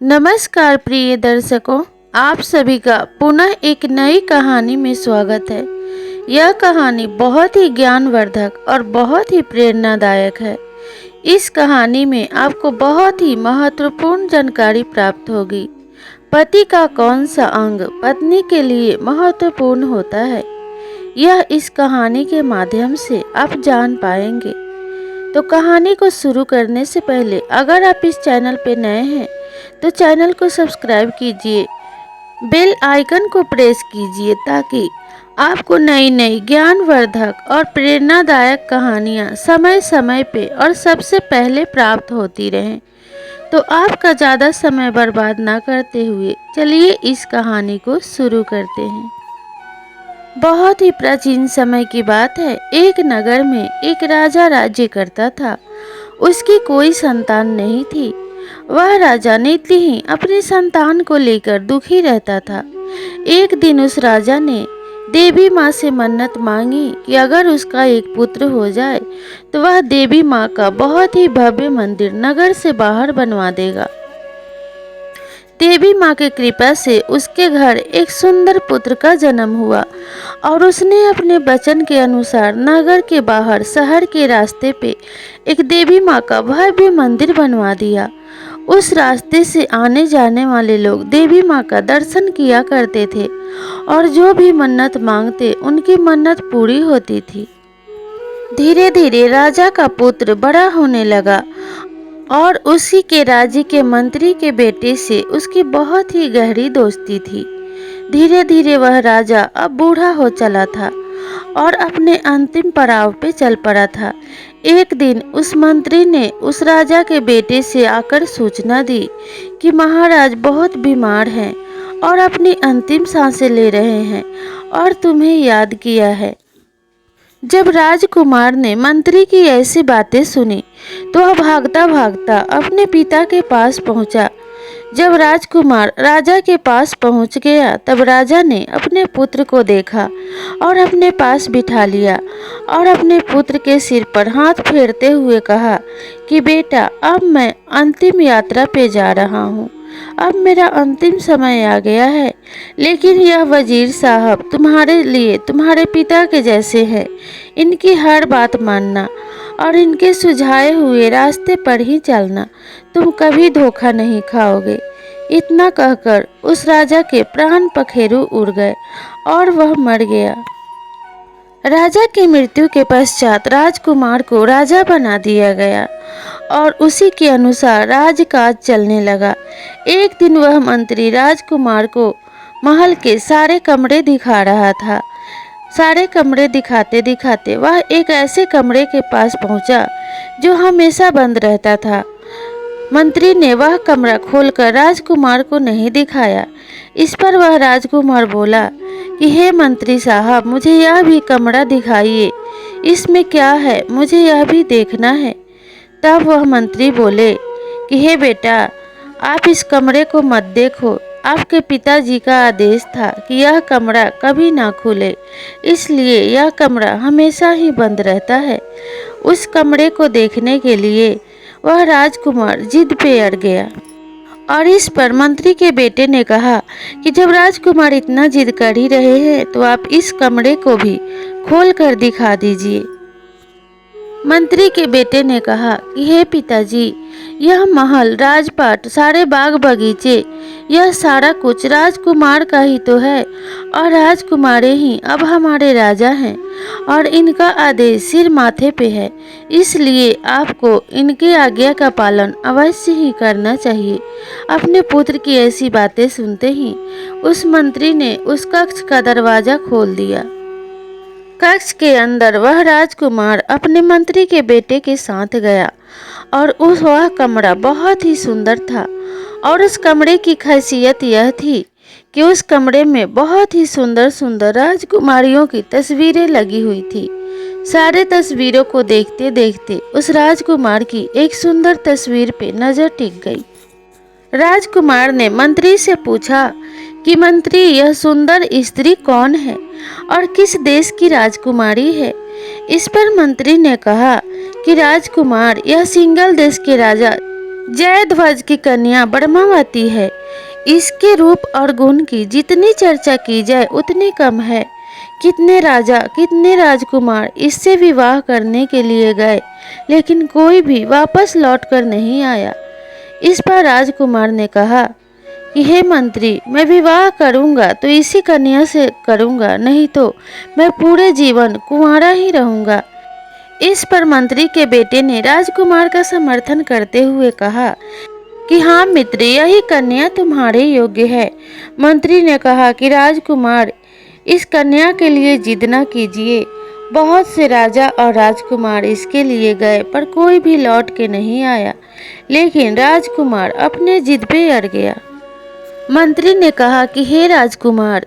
नमस्कार प्रिय दर्शकों, आप सभी का पुनः एक नई कहानी में स्वागत है। यह कहानी बहुत ही ज्ञानवर्धक और बहुत ही प्रेरणादायक है। इस कहानी में आपको बहुत ही महत्वपूर्ण जानकारी प्राप्त होगी। पति का कौन सा अंग पत्नी के लिए महत्वपूर्ण होता है, यह इस कहानी के माध्यम से आप जान पाएंगे। तो कहानी को शुरू करने से पहले अगर आप इस चैनल पर नए हैं तो चैनल को सब्सक्राइब कीजिए, बेल आइकन को प्रेस कीजिए ताकि आपको नई नई ज्ञानवर्धक और प्रेरणादायक कहानियाँ समय समय पे और सबसे पहले प्राप्त होती रहें। तो आपका ज़्यादा समय बर्बाद ना करते हुए चलिए इस कहानी को शुरू करते हैं। बहुत ही प्राचीन समय की बात है। एक नगर में एक राजा राज्य करता था। उसकी कोई संतान नहीं थी। वह राजा नित्यहीन अपनी संतान को लेकर दुखी रहता था। एक दिन उस राजा ने देवी माँ से मन्नत मांगी कि अगर उसका एक पुत्र हो जाए तो वह देवी माँ का बहुत ही भव्य मंदिर नगर से बाहर बनवा देगा। देवी माँ की कृपा से उसके घर एक सुंदर पुत्र का जन्म हुआ और उसने अपने वचन के अनुसार नगर के बाहर शहर के रास्ते पे एक देवी माँ का भव्य मंदिर बनवा दिया। उस रास्ते से आने जाने वाले लोग देवी माँ का दर्शन किया करते थे और जो भी मन्नत मांगते उनकी मन्नत पूरी होती थी। धीरे धीरे राजा का पुत्र बड़ा होने लगा और उसी के राज्य के मंत्री के बेटे से उसकी बहुत ही गहरी दोस्ती थी। धीरे धीरे वह राजा अब बूढ़ा हो चला था और अपने अंतिम पड़ाव पे चल पड़ा था। एक दिन उस मंत्री ने उस राजा के बेटे से आकर सूचना दी कि महाराज बहुत बीमार हैं और अपनी अंतिम सांसें ले रहे हैं और तुम्हें याद किया है। जब राजकुमार ने मंत्री की ऐसी बातें सुनी तो वह भागता भागता अपने पिता के पास पहुंचा। जब राजकुमार राजा के पास पहुंच गया तब राजा ने अपने पुत्र को देखा और अपने पास बिठा लिया और अपने पुत्र के सिर पर हाथ फेरते हुए कहा कि बेटा, अब मैं अंतिम यात्रा पे जा रहा हूँ। अब मेरा अंतिम समय आ गया है, लेकिन यह वजीर साहब तुम्हारे लिए तुम्हारे पिता के जैसे हैं। इनकी हर बात मानना और इनके सुझाए हुए रास्ते पर ही चलना, तुम कभी धोखा नहीं खाओगे। इतना कहकर उस राजा के प्राण पखेरु उड़ गए और वह मर गया। राजा की मृत्यु के पश्चात राजकुमार को राजा बना दिया गया और उसी के अनुसार राजकाज चलने लगा। एक दिन वह मंत्री राजकुमार को महल के सारे कमरे दिखा रहा था। सारे कमरे दिखाते दिखाते वह एक ऐसे कमरे के पास पहुंचा जो हमेशा बंद रहता था। मंत्री ने वह कमरा खोलकर राजकुमार को नहीं दिखाया। इस पर वह राजकुमार बोला कि हे मंत्री साहब, मुझे यह भी कमरा दिखाइए, इसमें क्या है, मुझे यह भी देखना है। तब वह मंत्री बोले कि हे बेटा, आप इस कमरे को मत देखो। आपके पिताजी का आदेश था कि यह कमरा कभी ना खुले, इसलिए यह कमरा हमेशा ही बंद रहता है। उस कमरे को देखने के लिए वह राजकुमार जिद पे अड़ गया और इस पर मंत्री के बेटे ने कहा कि जब राजकुमार इतना जिद कर ही रहे हैं तो आप इस कमरे को भी खोल कर दिखा दीजिए। मंत्री के बेटे ने कहा कि हे पिताजी, यह महल, राजपाट, सारे बाग बगीचे, यह सारा कुछ राजकुमार का ही तो है और राजकुमारे ही अब हमारे राजा हैं और इनका आदेश सिर माथे पे है, इसलिए आपको इनके आज्ञा का पालन अवश्य ही करना चाहिए। अपने पुत्र की ऐसी बातें सुनते ही उस मंत्री ने उस कक्ष का दरवाजा खोल दिया। कक्ष के अंदर वह राजकुमार अपने मंत्री के बेटे के साथ गया और वह कमरा बहुत ही सुंदर था और उस कमरे की खासियत यह थी कि उस कमरे में बहुत ही सुंदर सुंदर राजकुमारियों की तस्वीरें लगी हुई थी। सारे तस्वीरों को देखते देखते उस राजकुमार की एक सुंदर तस्वीर पे नजर टिक गई। राजकुमार ने मंत्री से पूछा कि मंत्री, यह सुंदर स्त्री कौन है और किस देश की राजकुमारी है? इस पर मंत्री ने कहा कि राजकुमार, यह सिंगल देश के राजा जयध्वज की कन्या ब्रह्मावती है। इसके रूप और गुण की जितनी चर्चा की जाए उतनी कम है। कितने राजा, कितने राजकुमार इससे विवाह करने के लिए गए, लेकिन कोई भी वापस लौटकर नहीं आया। इस पर राजकुमार ने कहा कि हे मंत्री, मैं विवाह करूंगा तो इसी कन्या से करूंगा, नहीं तो मैं पूरे जीवन कुंवारा ही रहूंगा। इस पर मंत्री के बेटे ने राजकुमार का समर्थन करते हुए कहा कि हाँ मित्र, यही कन्या तुम्हारे योग्य है। मंत्री ने कहा कि राजकुमार, इस कन्या के लिए जिद न कीजिए। बहुत से राजा और राजकुमार इसके लिए गए पर कोई भी लौट के नहीं आया, लेकिन राजकुमार अपने जिद पे अड़ गया। मंत्री ने कहा कि हे राजकुमार,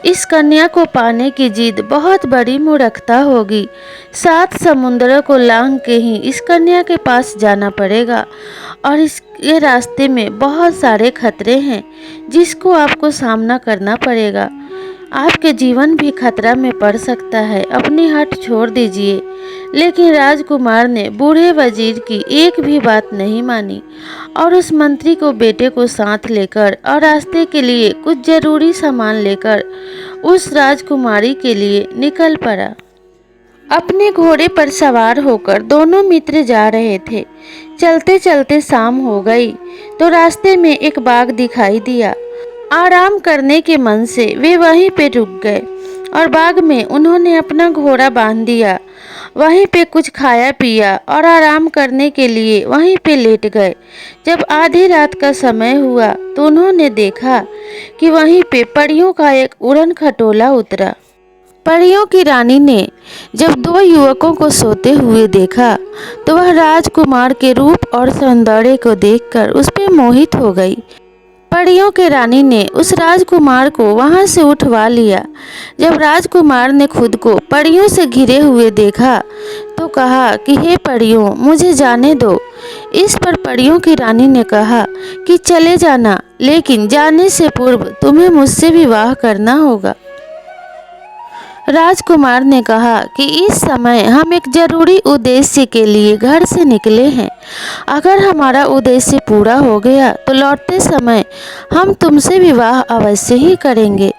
इस कन्या को पाने की जिद बहुत बड़ी मूर्खता होगी। 7 समुद्रों को लांघ के ही इस कन्या के पास जाना पड़ेगा और इसके रास्ते में बहुत सारे खतरे हैं जिसको आपको सामना करना पड़ेगा। आपके जीवन भी खतरा में पड़ सकता है, अपनी हट छोड़ दीजिए। लेकिन राजकुमार ने बूढ़े वजीर की एक भी बात नहीं मानी और उस मंत्री को बेटे को साथ लेकर और रास्ते के लिए कुछ जरूरी सामान लेकर उस राजकुमारी के लिए निकल पड़ा। अपने घोड़े पर सवार होकर दोनों मित्र जा रहे थे। चलते चलते शाम हो गई तो रास्ते में एक बाग दिखाई दिया। आराम करने के मन से वे वहीं पे रुक गए और बाग में उन्होंने अपना घोड़ा बांध दिया। वहीं पे कुछ खाया पिया और आराम करने के लिए वहीं पे लेट गए। जब आधी रात का समय हुआ तो उन्होंने देखा कि वहीं पे परियों का एक उड़न खटोला उतरा। परियों की रानी ने जब 2 युवकों को सोते हुए देखा तो वह राजकुमार के रूप और सौंदर्य को देखकर उस पर मोहित हो गई। परियों के रानी ने उस राजकुमार को वहां से उठवा लिया। जब राजकुमार ने खुद को परियों से घिरे हुए देखा तो कहा कि हे परियों, मुझे जाने दो। इस पर परियों की रानी ने कहा कि चले जाना, लेकिन जाने से पूर्व तुम्हें मुझसे विवाह करना होगा। राजकुमार ने कहा कि इस समय हम एक जरूरी उद्देश्य के लिए घर से निकले हैं। अगर हमारा उद्देश्य पूरा हो गया तो लौटते समय हम तुमसे विवाह अवश्य ही करेंगे।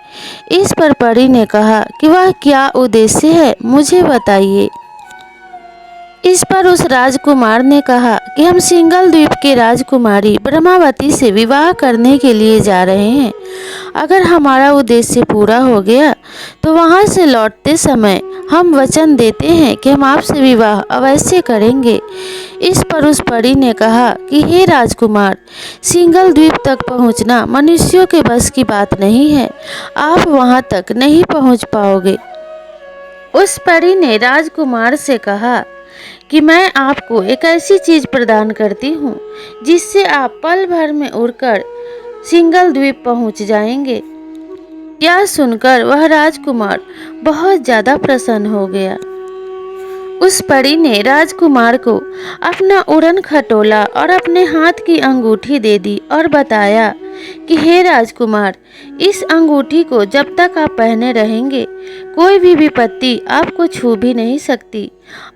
इस पर परी ने कहा कि वह क्या उद्देश्य है, मुझे बताइए। इस पर उस राजकुमार ने कहा कि हम सिंगल द्वीप की राजकुमारी ब्रह्मावती से विवाह करने के लिए जा रहे हैं। अगर हमारा उद्देश्य पूरा हो गया तो वहां से लौटते समय हम वचन देते हैं कि हम आपसे विवाह अवश्य करेंगे। इस पर उस परी ने कहा कि हे राजकुमार, सिंगल द्वीप तक पहुंचना मनुष्यों के बस की बात नहीं है, आप वहां तक नहीं पहुंच पाओगे। उस परी ने राजकुमार से कहा कि मैं आपको एक ऐसी चीज प्रदान करती हूँ जिससे आप पल भर में उड़कर सिंगल द्वीप पहुँच जाएंगे। यह सुनकर वह राजकुमार बहुत ज्यादा प्रसन्न हो गया। उस परी ने राजकुमार को अपना उड़न खटोला और अपने हाथ की अंगूठी दे दी और बताया कि हे राजकुमार, इस अंगूठी को जब तक आप पहने रहेंगे कोई भी विपत्ति आपको छू भी नहीं सकती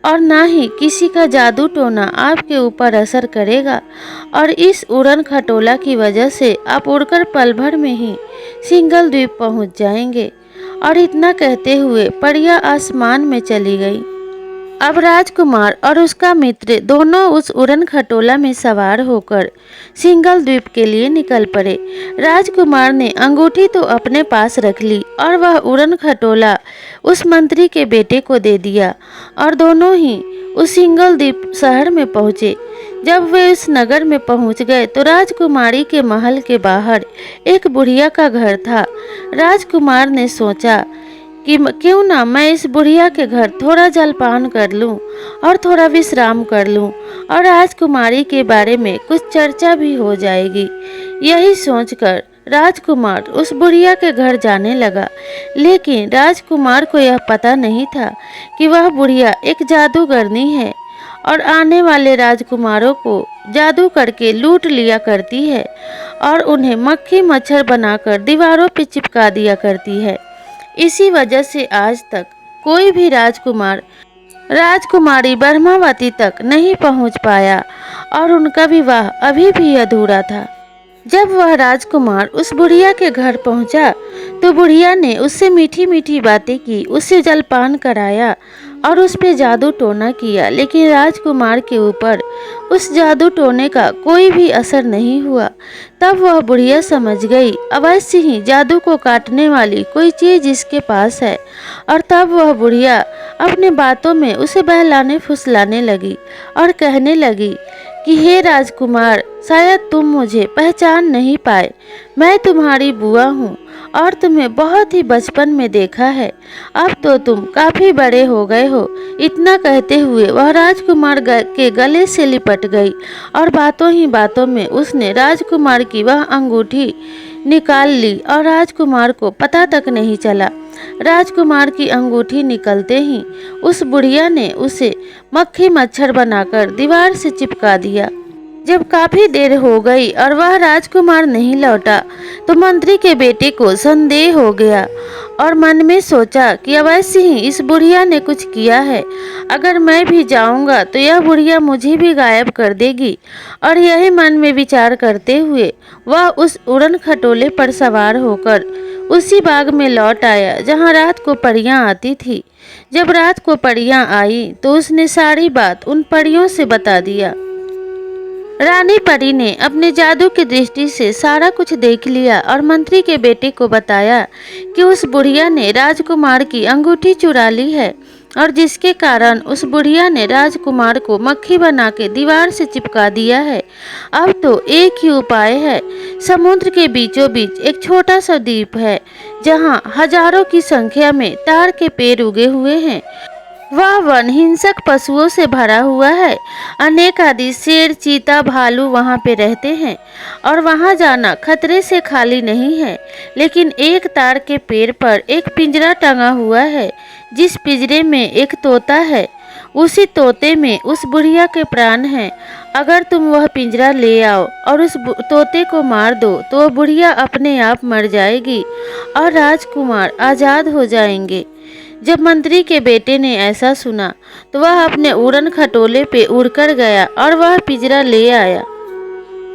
और ना ही किसी का जादू टोना आपके ऊपर असर करेगा और इस उड़न खटोला की वजह से आप उड़कर पल भर में ही सिंगल द्वीप पहुंच जाएंगे। और इतना कहते हुए परियां आसमान में चली गई। अब राजकुमार और उसका मित्र दोनों उस उड़न खटोला में सवार होकर सिंगल द्वीप के लिए निकल पड़े। राजकुमार ने अंगूठी तो अपने पास रख ली और वह उड़न खटोला उस मंत्री के बेटे को दे दिया और दोनों ही उस सिंगल द्वीप शहर में पहुँचे। जब वे उस नगर में पहुंच गए तो राजकुमारी के महल के बाहर एक बुढ़िया का घर था। राजकुमार ने सोचा कि क्यों ना मैं इस बुढ़िया के घर थोड़ा जलपान कर लूं और थोड़ा विश्राम कर लूं और राजकुमारी के बारे में कुछ चर्चा भी हो जाएगी। यही सोचकर राजकुमार उस बुढ़िया के घर जाने लगा, लेकिन राजकुमार को यह पता नहीं था कि वह बुढ़िया एक जादूगरनी है और आने वाले राजकुमारों को जादू करके लूट लिया करती है और उन्हें मक्खी मच्छर बनाकर दीवारों पर चिपका दिया करती है। इसी वजह से आज तक कोई भी राजकुमार राजकुमारी ब्रह्मावती तक नहीं पहुंच पाया और उनका विवाह अभी भी अधूरा था। जब वह राजकुमार उस बुढ़िया के घर पहुंचा तो बुढ़िया ने उससे मीठी मीठी बातें की, उससे जलपान कराया और उस पे जादू टोना किया, लेकिन राजकुमार के ऊपर उस जादू टोने का कोई भी असर नहीं हुआ। तब वह बुढ़िया समझ गई अवश्य ही जादू को काटने वाली कोई चीज़ इसके पास है, और तब वह बुढ़िया अपने बातों में उसे बहलाने फुसलाने लगी और कहने लगी कि हे राजकुमार, शायद तुम मुझे पहचान नहीं पाए। मैं तुम्हारी बुआ हूँ और तुम्हें बहुत ही बचपन में देखा है। अब तो तुम काफ़ी बड़े हो गए हो। इतना कहते हुए वह राजकुमार के गले से लिपट गई और बातों ही बातों में उसने राजकुमार की वह अंगूठी निकाल ली और राजकुमार को पता तक नहीं चला। राजकुमार की अंगूठी निकलते ही उस बुढ़िया ने उसे मक्खी मच्छर बनाकर दीवार से चिपका दिया। जब काफी देर हो गई और वह राजकुमार नहीं लौटा तो मंत्री के बेटे को संदेह हो गया और मन में सोचा कि अवश्य ही इस बुढ़िया ने कुछ किया है। अगर मैं भी जाऊंगा तो यह बुढ़िया मुझे भी गायब कर देगी। और यही मन में विचार करते हुए वह उस उड़न खटोले पर सवार होकर उसी बाग में लौट आया जहां रात को परियां आती थी। जब रात को परियां आई तो उसने सारी बात उन परियों से बता दिया। रानी परी ने अपने जादू की दृष्टि से सारा कुछ देख लिया और मंत्री के बेटे को बताया कि उस बुढ़िया ने राजकुमार की अंगूठी चुरा ली है और जिसके कारण उस बुढ़िया ने राजकुमार को मक्खी बना के दीवार से चिपका दिया है। अब तो एक ही उपाय है। समुद्र के बीचों बीच एक छोटा सा द्वीप है जहाँ हजारों की संख्या में ताड़ के पेड़ उगे हुए हैं। वह वन हिंसक पशुओं से भरा हुआ है। अनेक आदि शेर, चीता, भालू वहाँ पे रहते हैं और वहाँ जाना खतरे से खाली नहीं है। लेकिन एक ताड़ के पेड़ पर एक पिंजरा टंगा हुआ है, जिस पिंजरे में एक तोता है। उसी तोते में उस बुढ़िया के प्राण हैं। अगर तुम वह पिंजरा ले आओ और उस तोते को मार दो तो वह बुढ़िया अपने आप मर जाएगी और राजकुमार आज़ाद हो जाएंगे। जब मंत्री के बेटे ने ऐसा सुना तो वह अपने उड़न खटोले पे उड़कर गया और वह पिंजरा ले आया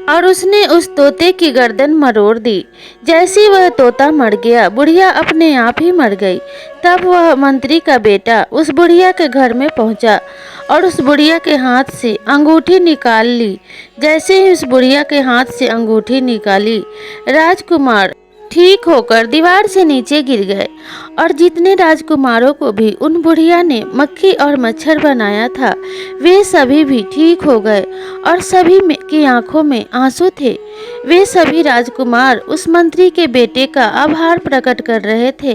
और उसने उस तोते की गर्दन मरोड़ दी। जैसे वह तोता मर गया, बुढ़िया अपने आप ही मर गई। तब वह मंत्री का बेटा उस बुढ़िया के घर में पहुंचा और उस बुढ़िया के हाथ से अंगूठी निकाल ली। जैसे ही उस बुढ़िया के हाथ से अंगूठी निकाली, राजकुमार ठीक होकर दीवार से नीचे गिर गए और जितने राजकुमारों को भी उन बुढ़िया ने मक्खी और मच्छर बनाया था वे सभी भी ठीक हो गए और सभी की आंखों में आंसू थे। वे सभी राजकुमार उस मंत्री के बेटे का आभार प्रकट कर रहे थे।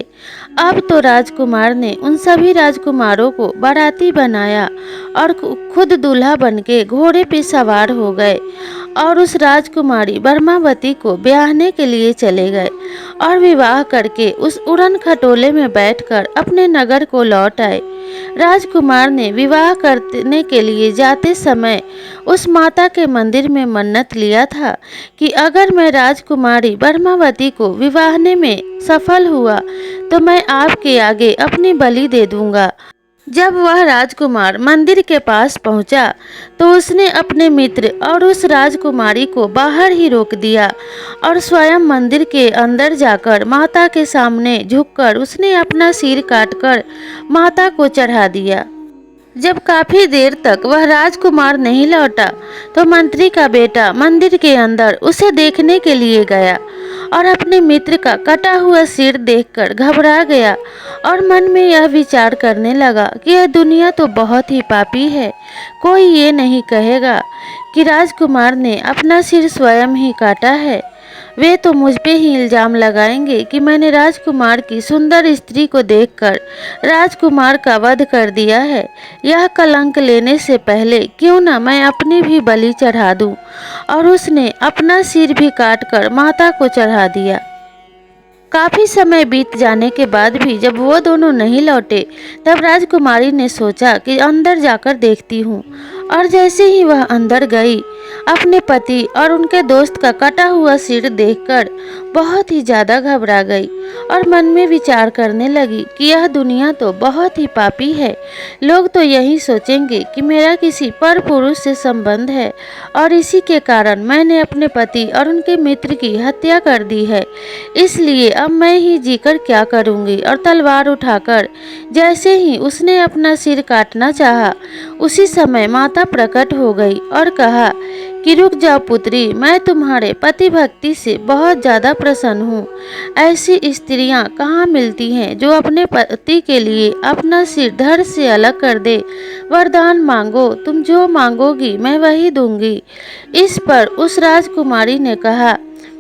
अब तो राजकुमार ने उन सभी राजकुमारों को बाराती बनाया और खुद दूल्हा बनके घोड़े पे सवार हो गए और उस राजकुमारी ब्रह्मावती को ब्याहने के लिए चले गए और विवाह करके उस उड़न खटोले में बैठकर अपने नगर को लौट आए। राजकुमार ने विवाह करने के लिए जाते समय उस माता के मंदिर में मन्नत लिया था कि अगर मैं राजकुमारी ब्रह्मावती को विवाहने में सफल हुआ तो मैं आपके आगे अपनी बलि दे दूंगा। जब वह राजकुमार मंदिर के पास पहुंचा तो उसने अपने मित्र और उस राजकुमारी को बाहर ही रोक दिया और स्वयं मंदिर के अंदर जाकर माता के सामने झुककर उसने अपना सिर काटकर माता को चढ़ा दिया। जब काफी देर तक वह राजकुमार नहीं लौटा तो मंत्री का बेटा मंदिर के अंदर उसे देखने के लिए गया और अपने मित्र का कटा हुआ सिर देखकर घबरा गया और मन में यह विचार करने लगा कि यह दुनिया तो बहुत ही पापी है। कोई ये नहीं कहेगा कि राजकुमार ने अपना सिर स्वयं ही काटा है। वे तो मुझ पे ही इल्ज़ाम लगाएंगे कि मैंने राजकुमार की सुंदर स्त्री को देखकर राजकुमार का वध कर दिया है। यह कलंक लेने से पहले क्यों ना मैं अपनी भी बलि चढ़ा दूं। और उसने अपना सिर भी काटकर माता को चढ़ा दिया। काफी समय बीत जाने के बाद भी जब वो दोनों नहीं लौटे तब राजकुमारी ने सोचा कि अंदर जाकर देखती हूँ। और जैसे ही वह अंदर गई अपने पति और उनके दोस्त का कटा हुआ सिर देखकर बहुत ही ज़्यादा घबरा गई और मन में विचार करने लगी कि यह दुनिया तो बहुत ही पापी है। लोग तो यही सोचेंगे कि मेरा किसी पर पुरुष से संबंध है और इसी के कारण मैंने अपने पति और उनके मित्र की हत्या कर दी है। इसलिए अब मैं ही जीकर क्या करूँगी। और तलवार उठाकर जैसे ही उसने अपना सिर काटना चाहा, उसी समय माता प्रकट हो गई और कहा कि रुक जाओ पुत्री, मैं तुम्हारे पति भक्ति से बहुत ज़्यादा प्रसन्न हूँ। ऐसी स्त्रियाँ कहाँ मिलती हैं जो अपने पति के लिए अपना सिर धड़ से अलग कर दे। वरदान मांगो, तुम जो मांगोगी मैं वही दूंगी। इस पर उस राजकुमारी ने कहा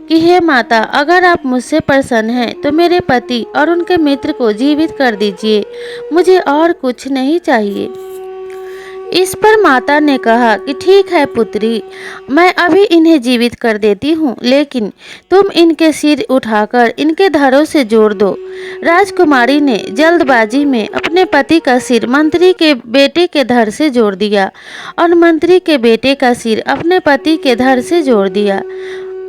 कि हे माता, अगर आप मुझसे प्रसन्न हैं तो मेरे पति और उनके मित्र को जीवित कर दीजिए, मुझे और कुछ नहीं चाहिए। इस पर माता ने कहा कि ठीक है पुत्री, मैं अभी इन्हें जीवित कर देती हूँ, लेकिन तुम इनके सिर उठाकर इनके धड़ों से जोड़ दो। राजकुमारी ने जल्दबाजी में अपने पति का सिर मंत्री के बेटे के धड़ से जोड़ दिया और मंत्री के बेटे का सिर अपने पति के धड़ से जोड़ दिया।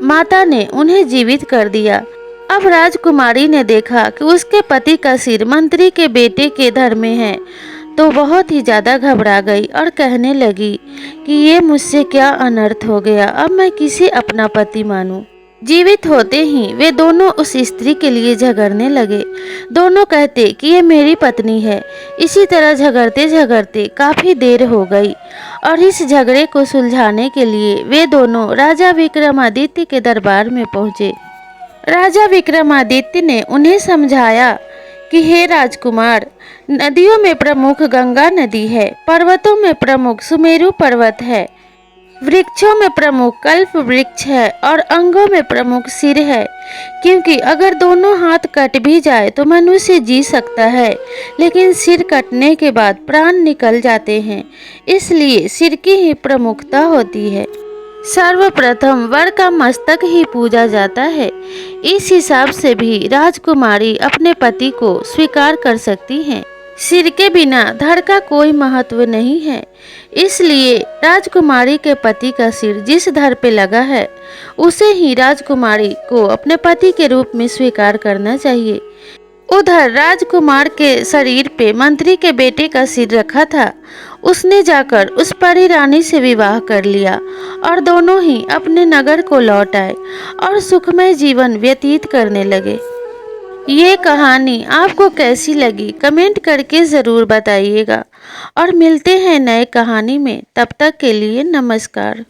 माता ने उन्हें जीवित कर दिया। अब राजकुमारी ने देखा कि उसके पति का सिर मंत्री के बेटे के धड़ में है तो बहुत ही ज़्यादा घबरा गई और कहने लगी कि ये मुझसे क्या अनर्थ हो गया, अब मैं किसे अपना पति मानूं। जीवित होते ही वे दोनों उस स्त्री के लिए झगड़ने लगे। दोनों कहते कि ये मेरी पत्नी है। इसी तरह झगड़ते झगड़ते काफ़ी देर हो गई और इस झगड़े को सुलझाने के लिए वे दोनों राजा विक्रमादित्य के दरबार में पहुँचे। राजा विक्रमादित्य ने उन्हें समझाया कि हे राजकुमार, नदियों में प्रमुख गंगा नदी है, पर्वतों में प्रमुख सुमेरु पर्वत है, वृक्षों में प्रमुख कल्प वृक्ष है और अंगों में प्रमुख सिर है। क्योंकि अगर दोनों हाथ कट भी जाए तो मनुष्य जी सकता है, लेकिन सिर कटने के बाद प्राण निकल जाते हैं, इसलिए सिर की ही प्रमुखता होती है। सर्वप्रथम वर का मस्तक ही पूजा जाता है। इस हिसाब से भी राजकुमारी अपने पति को स्वीकार कर सकती हैं। सिर के बिना धड़ का कोई महत्व नहीं है, इसलिए राजकुमारी के पति का सिर जिस धड़ पे लगा है उसे ही राजकुमारी को अपने पति के रूप में स्वीकार करना चाहिए। उधर राजकुमार के शरीर पे मंत्री के बेटे का सिर रखा था। उसने जाकर उस परी रानी से विवाह कर लिया और दोनों ही अपने नगर को लौट आए और सुखमय जीवन व्यतीत करने लगे। ये कहानी आपको कैसी लगी कमेंट करके ज़रूर बताइएगा और मिलते हैं नए कहानी में। तब तक के लिए नमस्कार।